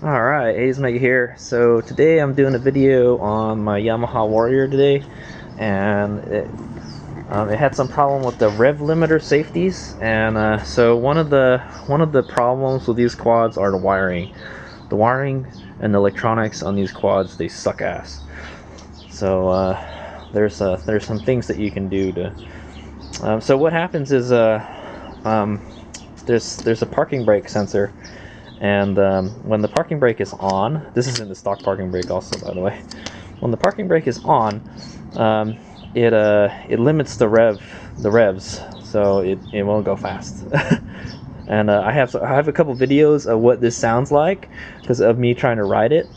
Alright, HadesOmega here. So today I'm doing a video on my Yamaha Warrior today, and it had some problem with the rev limiter safeties, and so one of the problems with these quads are the wiring. The wiring and the electronics on these quads, they suck ass. So there's some things that you can do to. So what happens is there's a parking brake sensor. And when the parking brake is on, this is in the stock parking brake also, by the way. When the parking brake is on, it limits the revs, so it won't go fast. And I have a couple videos of what this sounds like because of me trying to ride it.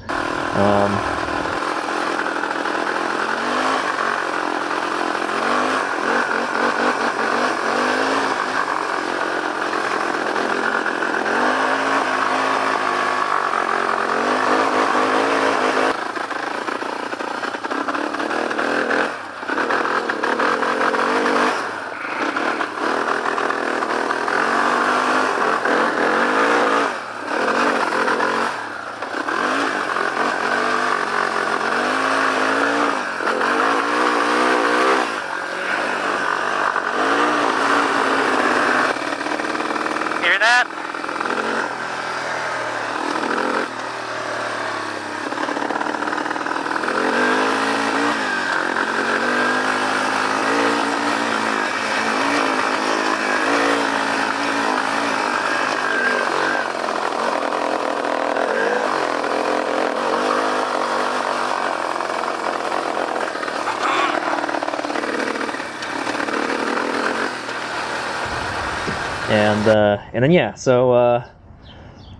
Hear that? And then yeah, so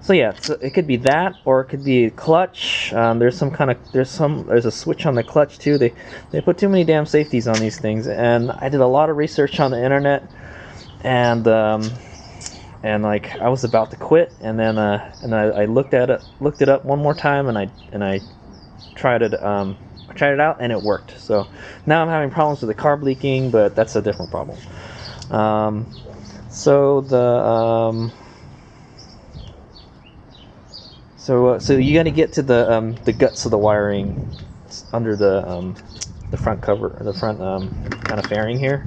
yeah, so it could be that, or it could be a clutch. There's a switch on the clutch too. They put too many damn safeties on these things, and I did a lot of research on the internet, and like I was about to quit, and then I looked it up one more time, and I tried it out, and it worked. So now I'm having problems with the carb leaking, but that's a different problem. So you got to get to the guts of the wiring under the front cover, the front kind of fairing here,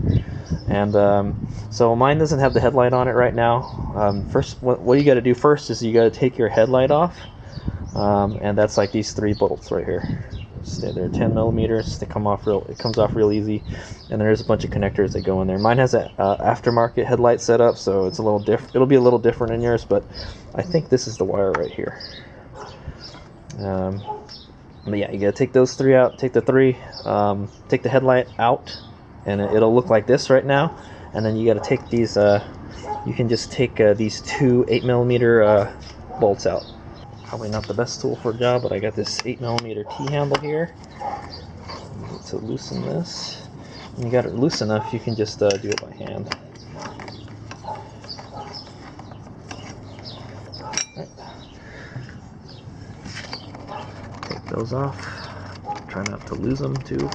and so mine doesn't have the headlight on it right now. First, what you got to do first is you got to take your headlight off, and that's like these 3 bolts right here. They're 10 millimeters. They come off it comes off real easy, and there's a bunch of connectors that go in there. Mine has an aftermarket headlight setup, so it's a little different. It'll be a little different in yours, but I think this is the wire right here. But yeah, you gotta take those 3 out. Take the 3. Take the headlight out, and it'll look like this right now. And then you gotta take these. You can just take these 2 8mm bolts out. Probably not the best tool for a job, but I got this 8mm T-handle here to loosen this. When you got it loose enough, you can just do it by hand. Right. Take those off. Try not to lose them too.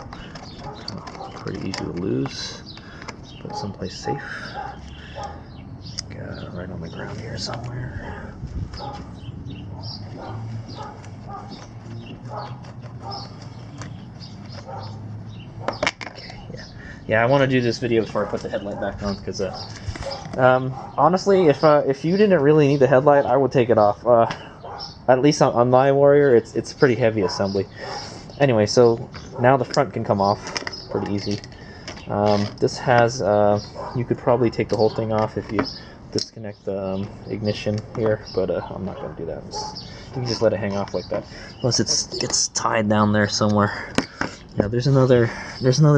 Pretty easy to lose. Put it someplace safe. Got it right on the ground here somewhere. Okay, yeah, I want to do this video before I put the headlight back on, because honestly, if you didn't really need the headlight, I would take it off. At least on my Warrior, it's pretty heavy assembly. Anyway, so now the front can come off pretty easy. This has you could probably take the whole thing off if you disconnect the ignition here, but I'm not going to do that. You can just let it hang off like that, unless it's tied down there somewhere. Yeah, there's another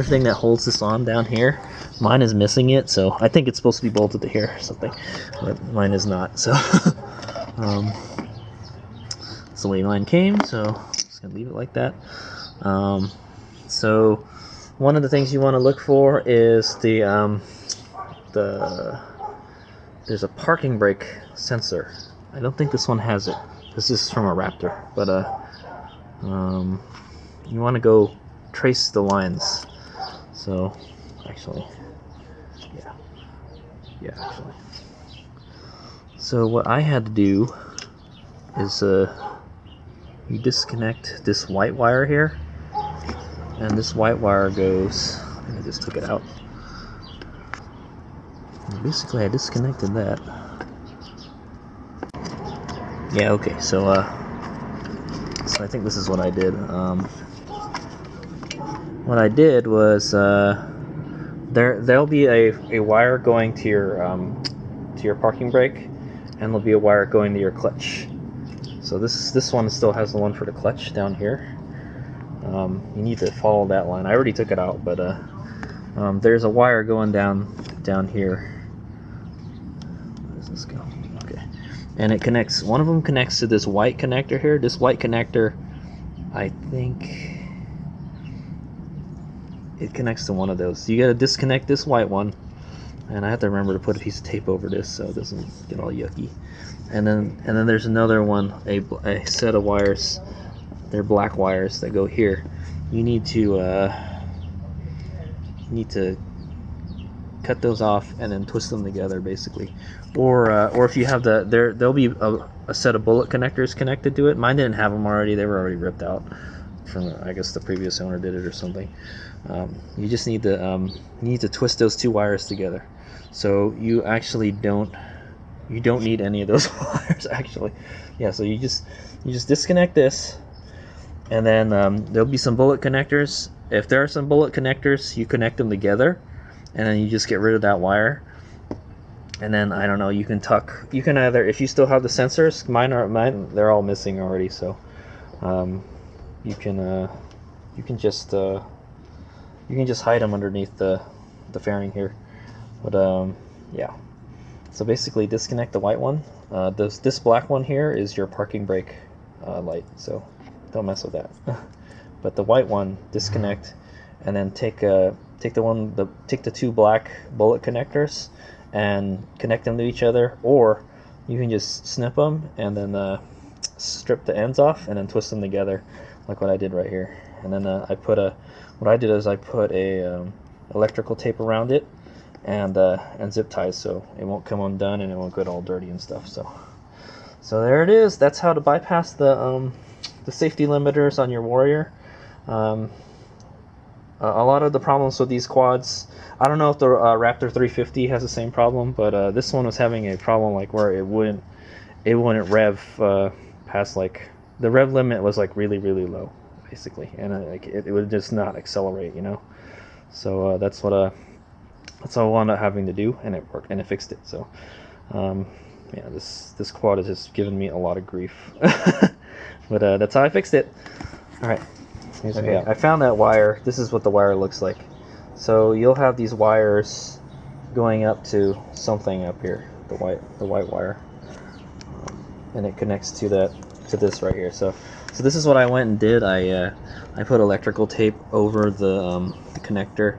thing that holds this on down here. Mine is missing it, so I think it's supposed to be bolted to here or something, but mine is not. So that's the way mine came. So I'm just gonna leave it like that. So one of the things you want to look for is there's a parking brake sensor. I don't think this one has it. This is from a Raptor, but you want to go trace the lines. So actually, yeah, actually. So what I had to do is you disconnect this white wire here, and this white wire goes, I just took it out. And basically I disconnected that. Yeah, okay, so I think this is what I did. What I did was there'll be a wire going to your parking brake, and there'll be a wire going to your clutch. So this one still has the one for the clutch down here. You need to follow that line. I already took it out, but there's a wire going down here. Where does this go? Okay, and it connects. One of them connects to this white connector here. This white connector, I think, it connects to one of those. So you gotta disconnect this white one, and I have to remember to put a piece of tape over this so it doesn't get all yucky. And then there's another one, a set of wires. They're black wires that go here. You need to cut those off and then twist them together, basically. Or if you have there'll be a set of bullet connectors connected to it. Mine didn't have them already. They were already ripped out from, I guess the previous owner did it or something. You just need to twist those two wires together. So you actually don't need any of those wires, actually. Yeah, so you just disconnect this, and then there'll be some bullet connectors. If there are some bullet connectors, you connect them together, and then you just get rid of that wire. And then, I don't know, you can either, if you still have the sensors, mine they're all missing already, so you can just hide them underneath the fairing here. But yeah, so basically disconnect the white one. This black one here is your parking brake light, so don't mess with that. But the white one, disconnect, and then take the two black bullet connectors and connect them to each other, or you can just snip them and then strip the ends off and then twist them together, like what I did right here. And then I put a electrical tape around it and zip ties, so it won't come undone and it won't get all dirty and stuff. So there it is. That's how to bypass the safety limiters on your Warrior. A lot of the problems with these quads, I don't know if the Raptor 350 has the same problem, but this one was having a problem like where it wouldn't rev past, like, the rev limit was like really low, basically, and like it would just not accelerate, you know. So that's what I wound up having to do, and it worked, and it fixed it. So yeah, this quad has just given me a lot of grief. But that's how I fixed it. All right. Okay, I found that wire. This is what the wire looks like. So you'll have these wires going up to something up here, the white wire, and it connects to this right here. So this is what I went and did. I put electrical tape over the connector,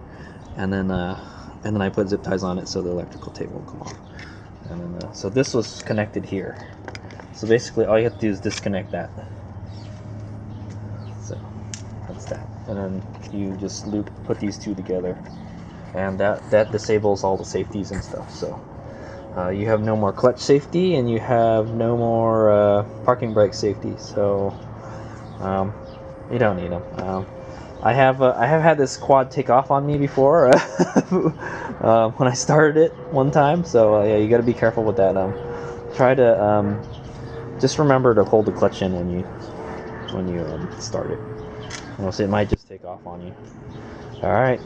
and then I put zip ties on it so the electrical tape won't come off. And then so this was connected here. So basically, all you have to do is disconnect that. So that's that, and then you just put these two together, and that disables all the safeties and stuff. So you have no more clutch safety, and you have no more parking brake safety. So you don't need them. I have had this quad take off on me before when I started it one time. So yeah, you got to be careful with that. Try to just remember to hold the clutch in when you start it. So it might just take off on you. All right.